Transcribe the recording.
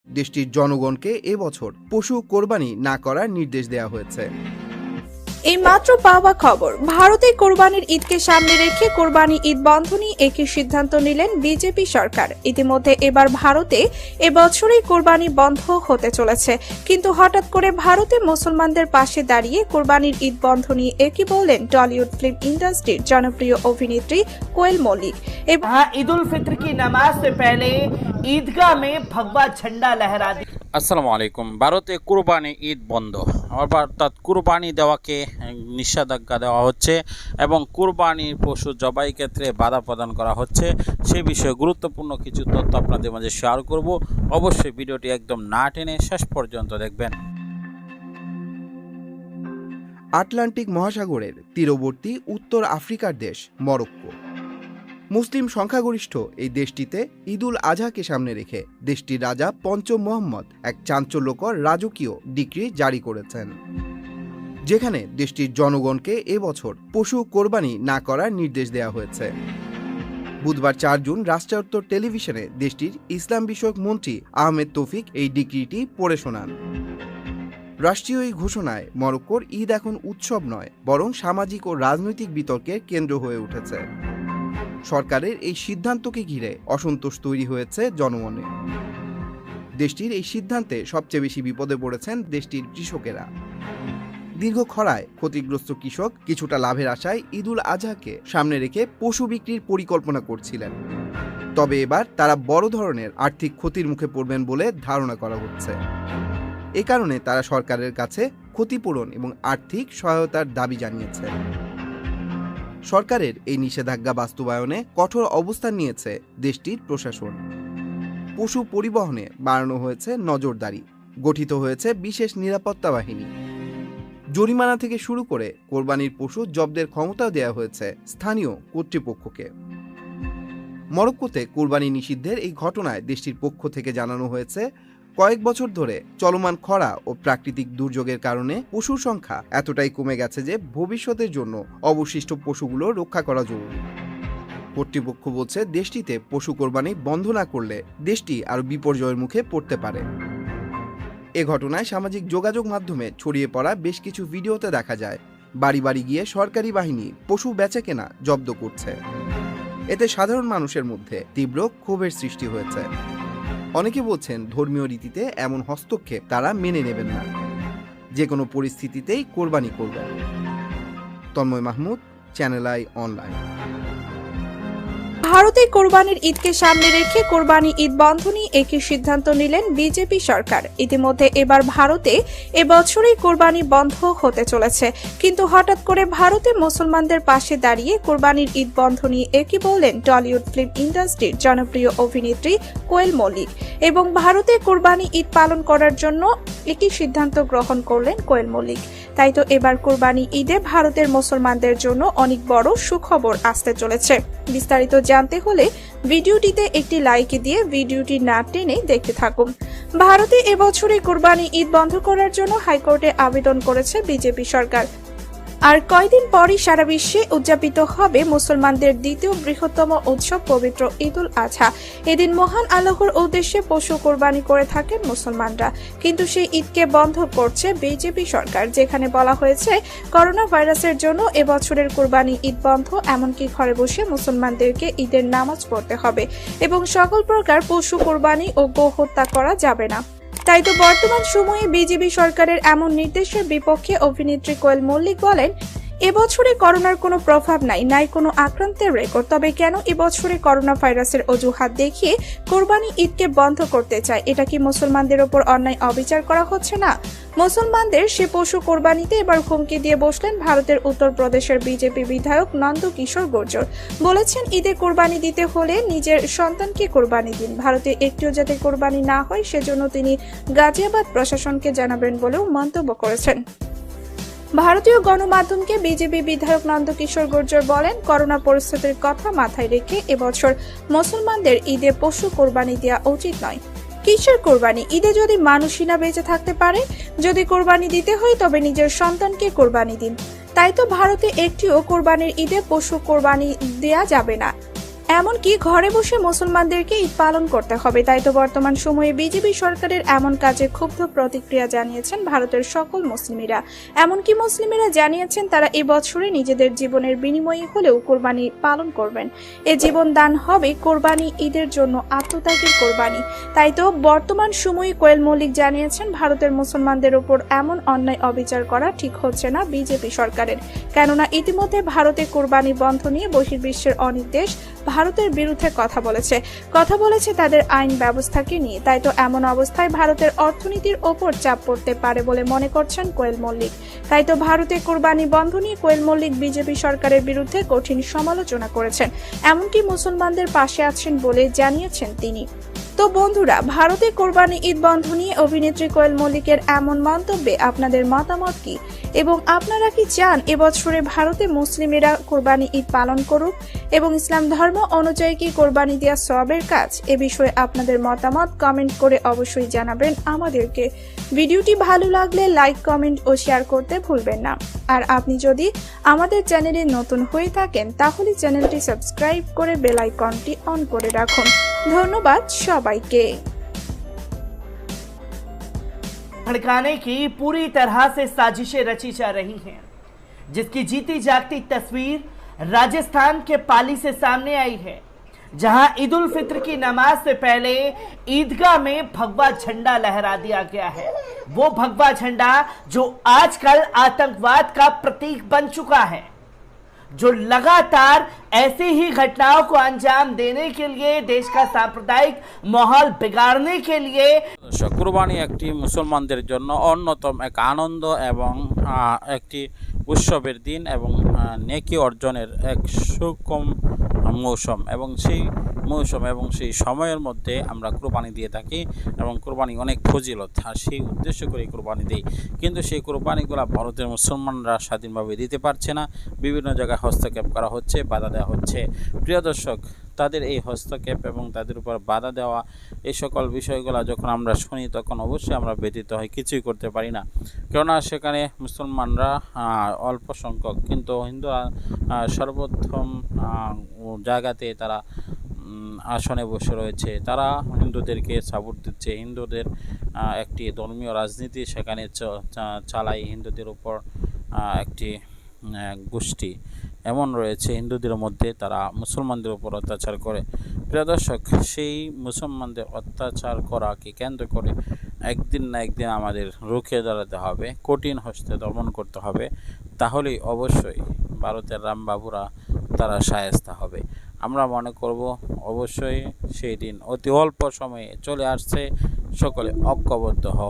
দেশটির জনগণকে এবছর পশু কোরবানি না করার নির্দেশ দেওয়া হয়েছে। এই মাত্র পাওয়া খবর, ভারতে কোরবানির ঈদকে সামনে রেখে কোরবানি ঈদ বন্ধ নিয়ে একই সিদ্ধান্ত নিলেন বিজেপি সরকার। ইতিমধ্যে এবার ভারতে এবছরই কোরবানি বন্ধ হতে চলেছে, কিন্তু হঠাৎ করে ভারতে মুসলমানদের পাশে দাঁড়িয়ে কোরবানির ঈদ বন্ধ নিয়ে একই বললেন টলিউড ফিল্ম ইন্ডাস্ট্রির জনপ্রিয় অভিনেত্রী কোয়েল মল্লিক। ईद उल फित्र की नमाज से पहले ईदगाह में भगवा झंडा लहरा दिया। আসসালামু আলাইকুম। ভারতে কুরবানি ঈদ বন্ধ, অর্থাৎ কুরবানি দেওয়াকে নিষেধাজ্ঞা দেওয়া হচ্ছে এবং কুরবানির পশু জবাই ক্ষেত্রে বাধা প্রদান করা হচ্ছে। সে বিষয়ে গুরুত্বপূর্ণ কিছু তথ্য আপনাদের মাঝে শেয়ার করব। অবশ্যই ভিডিওটি একদম না টেনে শেষ পর্যন্ত দেখবেন। আটলান্টিক মহাসাগরের তীরবর্তী উত্তর আফ্রিকার দেশ মরক্কো। মুসলিম সংখ্যাগরিষ্ঠ এই দেশটিতে ঈদ উল আজহাকে সামনে রেখে দেশটির রাজা পঞ্চম মোহাম্মদ এক চাঞ্চল্যকর রাজকীয় ডিক্রি জারি করেছেন, যেখানে দেশটির জনগণকে এবছর পশু কোরবানি না করার নির্দেশ দেওয়া হয়েছে। বুধবার 4 জুন রাষ্ট্রায়ত্ত টেলিভিশনে দেশটির ইসলাম বিষয়ক মন্ত্রী আহমেদ তৌফিক এই ডিক্রিটি পড়ে শোনান। রাষ্ট্রীয় এই ঘোষণায় মরক্কোর ঈদ এখন উৎসব নয়, বরং সামাজিক ও রাজনৈতিক বিতর্কের কেন্দ্র হয়ে উঠেছে। সরকারের এই সিদ্ধান্তকে ঘিরে অসন্তোষ তৈরি হয়েছে জনমনে। দেশটির এই সিদ্ধান্তে সবচেয়ে বেশি বিপদে পড়েছেন দেশটির কৃষকেরা। দীর্ঘ খরায় ক্ষতিগ্রস্ত কৃষক কিছুটা লাভের আশায় ঈদ উল আজহাকে সামনে রেখে পশু বিক্রির পরিকল্পনা করছিলেন। তবে এবার তারা বড় ধরনের আর্থিক ক্ষতির মুখে পড়বেন বলে ধারণা করা হচ্ছে। এ কারণে তারা সরকারের কাছে ক্ষতিপূরণ এবং আর্থিক সহায়তার দাবি জানিয়েছে। সরকারের এই নিষেধাজ্ঞা বাস্তবায়নে কঠোর অবস্থান নিয়েছে দেশটির প্রশাসন। পশু পরিবহনে বাড়ানো হয়েছে নজরদারি, গঠিত হয়েছে বিশেষ নিরাপত্তা বাহিনী। জরিমানা থেকে শুরু করে কোরবানির পশু জব্দের ক্ষমতাও দেওয়া হয়েছে স্থানীয় কর্তৃপক্ষকে। মরক্কোতে কোরবানি নিষিদ্ধের এই ঘটনায় দেশটির পক্ষ থেকে জানানো হয়েছে, কয়েক বছর ধরে চলমান খরা ও প্রাকৃতিক দুর্যোগের কারণে পশুর সংখ্যা এতটাই কমে গেছে যে ভবিষ্যতের জন্য অবশিষ্ট পশুগুলো রক্ষা করা জরুরি। কর্তৃপক্ষ বলছে, দেশটিতে পশু কোরবানি বন্ধ না করলে দেশটি আরো বিপর্যয়ের মুখে পড়তে পারে। এ ঘটনায় সামাজিক যোগাযোগ মাধ্যমে ছড়িয়ে পড়া বেশ কিছু ভিডিওতে দেখা যায় বাড়ি বাড়ি গিয়ে সরকারি বাহিনী পশু বেচাকেনা জব্দ করছে। এতে সাধারণ মানুষের মধ্যে তীব্র ক্ষোভের সৃষ্টি হয়েছে। অনেকে বলছেন, ধর্মীয় রীতিতে এমন হস্তক্ষেপ তারা মেনে নেবেন না, যে কোনো পরিস্থিতিতেই কোরবানি করবেন। Tanmoy Mahmud, channel I online. ভারতে কোরবানির ঈদকে সামনে রেখে কোরবানি ঈদ বন্ধ নিয়ে একই সিদ্ধান্ত নিলেন বিজেপি সরকার। ইতিমধ্যে এবার ভারতে এবছরই কোরবানি বন্ধ হতে চলেছে, কিন্তু হঠাৎ করে ভারতে মুসলমানদের পাশে দাঁড়িয়ে কোরবানির ঈদ বন্ধ নিয়ে একই বললেন টলিউড ফিল্ম ইন্ডাস্ট্রির জনপ্রিয় অভিনেত্রী কোয়েল মল্লিক। এবং ভারতে কোরবানি ঈদ পালন করার জন্য একই সিদ্ধান্ত গ্রহণ করলেন কোয়েল মল্লিক। তাই তো এবার কোরবানি ঈদে ভারতের মুসলমানদের জন্য অনেক বড় সুখবর আসতে চলেছে। বিস্তারিত জানতে হলে ভিডিওটিতে একটি লাইক দিয়ে ভিডিওটি না টেনে দেখতে থাকুন। ভারতে এবছরে কোরবানি ঈদ বন্ধ করার জন্য হাইকোর্টে আবেদন করেছে বিজেপি সরকার। আর কয়দিন পরই সারা বিশ্বে উদযাপিত হবে মুসলমানদের দ্বিতীয় বৃহত্তম উৎসব পবিত্র ঈদ উল আজহা। এদিন মহান আল্লাহর উদ্দেশ্যে পশু কোরবানি করে থাকেন মুসলমানরা, কিন্তু সেই ঈদকে বন্ধ করছে বিজেপি সরকার, যেখানে বলা হয়েছে করোনা ভাইরাসের জন্য এবছরের কোরবানি ঈদ বন্ধ, এমনকি ঘরে বসে মুসলমানদেরকে ঈদের নামাজ পড়তে হবে এবং সকল প্রকার পশু কোরবানি ও গো হত্যা করা যাবে না। তাই তো বর্তমান সময়ে বিজেপি সরকারের এমন নির্দেশের বিপক্ষে অভিনেত্রী কোয়েল মল্লিক বলেন, এবছরে করোনার কোনো প্রভাব নাই কোনো আক্রান্তের রেকর্ড, তবে কেন এবছরে করোনা ভাইরাসের অজুহাত দেখিয়ে কোরবানি ঈদকে বন্ধ করতে চায়? এটা কি মুসলমানদের ওপর অন্যায় অবিচার করা হচ্ছে না? মুসলমানদের সে পশু কোরবানিতে এবার হুমকি দিয়ে বসলেন ভারতের উত্তরপ্রদেশের বিজেপি বিধায়ক নন্দ কিশোর গুর্জর। বলেছেন, ঈদে কোরবানি দিতে হলে নিজের সন্তানকে কোরবানি দিন, ভারতে একটিও যাতে কোরবানি না হয় সেজন্য তিনি গাজিয়াবাদ প্রশাসনকে জানাবেন বলেও মন্তব্য করেছেন। ভারতীয় গণমাধ্যমকে বিজেপি বিধায়ক নন্দ কিশোর গুর্জর বলেন, করোনা পরিস্থিতির কথা মাথায় রেখে এবছর মুসলমানদের ঈদে পশু কোরবানি দেওয়া উচিত নয়। কিসের কোরবানি? ঈদে যদি মানুষই না বেঁচে থাকতে পারে, যদি কোরবানি দিতে হয় তবে নিজের সন্তানকে কোরবানি দিন। তাই তো ভারতে একটিও কোরবানির ঈদে পশু কোরবানি দেয়া যাবে না। এমনকি ঘরে বসে মুসলমানদেরকে ঈদ পালন করতে হবে। তাই তো বর্তমান সময়ে বিজেপি সরকারের এমন কাজে ক্ষুব্ধ প্রতিক্রিয়া জানিয়েছেন ভারতের সকল মুসলিমেরা। এমনকি মুসলিমেরা জানিয়েছেন তারা এবছরে নিজেদের জীবনের বিনিময়ে হলেও কোরবানি পালন করবেন। এ জীবন দান হবে কোরবানি ঈদের জন্য আত্মত্যাগের কোরবানি। তাই তো বর্তমান সময়ে কোয়েল মল্লিক জানিয়েছেন ভারতের মুসলমানদের উপর এমন অন্যায় অবিচার করা ঠিক হচ্ছে না বিজেপি সরকারের। কেননা ইতিমধ্যে ভারতে কোরবানি বন্ধ নিয়ে বহির্বিশ্বের অনেক দেশ ভারতের বিরুদ্ধে কথা বলেছে তাদের আইন ব্যবস্থাকে নিয়ে। তাই তো এমন অবস্থায় ভারতের অর্থনীতির ওপর চাপ পড়তে পারে বলে মনে করছেন কোয়েল মল্লিক। তাই তো ভারতে কোরবানি বন্ধ নিয়ে কোয়েল মল্লিক বিজেপি সরকারের বিরুদ্ধে কঠিন সমালোচনা করেছেন, এমনকি মুসলমানদের পাশে আছেন বলে জানিয়েছেন তিনি। তো বন্ধুরা, ভারতে কোরবানি ঈদ বন্ধ নিয়ে অভিনেত্রী কোয়েল মল্লিকের এমন মন্তব্যে আপনাদের মতামত কি, এবং আপনারা কি চান এবছরে ভারতে মুসলিমেরা কোরবানি ঈদ পালন করুক এবং ইসলাম ধর্ম অনুযায়ী কি কোরবানি দেওয়া সওয়াবের কাজ? এ বিষয়ে আপনাদের মতামত কমেন্ট করে অবশ্যই জানাবেন আমাদেরকে। ভিডিওটি ভালো লাগলে লাইক, কমেন্ট ও শেয়ার করতে ভুলবেন না। আর আপনি যদি আমাদের চ্যানেলে নতুন হয়ে থাকেন তাহলে চ্যানেলটি সাবস্ক্রাইব করে বেল আইকনটি অন করে রাখুন। ধন্যবাদ সবাইকে। भड़काने की पूरी तरह से साजिशें रची जा रही हैं, जिसकी जीती जागती तस्वीर राजस्थान के पाली से सामने आई है, जहां ईद उल फित्र की नमाज से पहले ईदगाह में भगवा झंडा लहरा दिया गया है। वो भगवा झंडा जो आजकल आतंकवाद का प्रतीक बन चुका है, जो लगातार ऐसी ही घटनाओं को अंजाम देने के लिए, देश का सांप्रदायिक माहौल बिगाड़ने के लिए। কুরবানি একটি মুসলমানদের জন্য অন্যতম এক আনন্দ এবং একটি উৎসবের দিন এবং নেকি অর্জনের এক সুকম মৌসুম, এবং সেই সময়ের মধ্যে আমরা কুরবানি দিয়ে থাকি এবং কুরবানি অনেক ফজিলত, আর সেই উদ্দেশ্য করে কুরবানি দিই। কিন্তু সেই কুরবানিগুলো ভারতের মুসলমানরা স্বাধীনভাবে দিতে পারছে না, বিভিন্ন জায়গায় হস্তক্ষেপ করা হচ্ছে, বাধা দেওয়া হচ্ছে। প্রিয় দর্শক, তাদের এই হস্তক্ষেপ এবং তাদের উপর বাধা দেওয়া, এই সকল বিষয়গুলো যখন আমরা শুনি তখন অবশ্যই আমরা ব্যথিত হই, কিছুই করতে পারি না। কেননা সেখানে মুসলমানরা অল্প সংখ্যক, কিন্তু হিন্দুরা সর্বোত্তম জায়গাতে তারা আসনে বসে রয়েছে। তারা হিন্দুদেরকে সাপোর্ট দিচ্ছে, হিন্দুদের একটি ধর্মীয় রাজনীতি সেখানে চালায়। হিন্দুদের উপর একটি গোষ্ঠী এমন রয়েছে হিন্দুদের মধ্যে, তারা মুসলমানদের উপর অত্যাচার করে। প্রিয় দর্শক, সেই মুসলমানদের অত্যাচার করাকে কেন্দ্র করে একদিন না একদিন আমাদের রুখে দাঁড়াতে হবে, কঠিন হস্তে দমন করতে হবে। তাহলেই অবশ্যই ভারতের রামবাবুরা তারা শায়েস্তা হবে। আমরা মনে করব অবশ্যই সেই দিন অতি অল্প সময়ে চলে আসছে। সকলে ঐক্যবদ্ধ হও।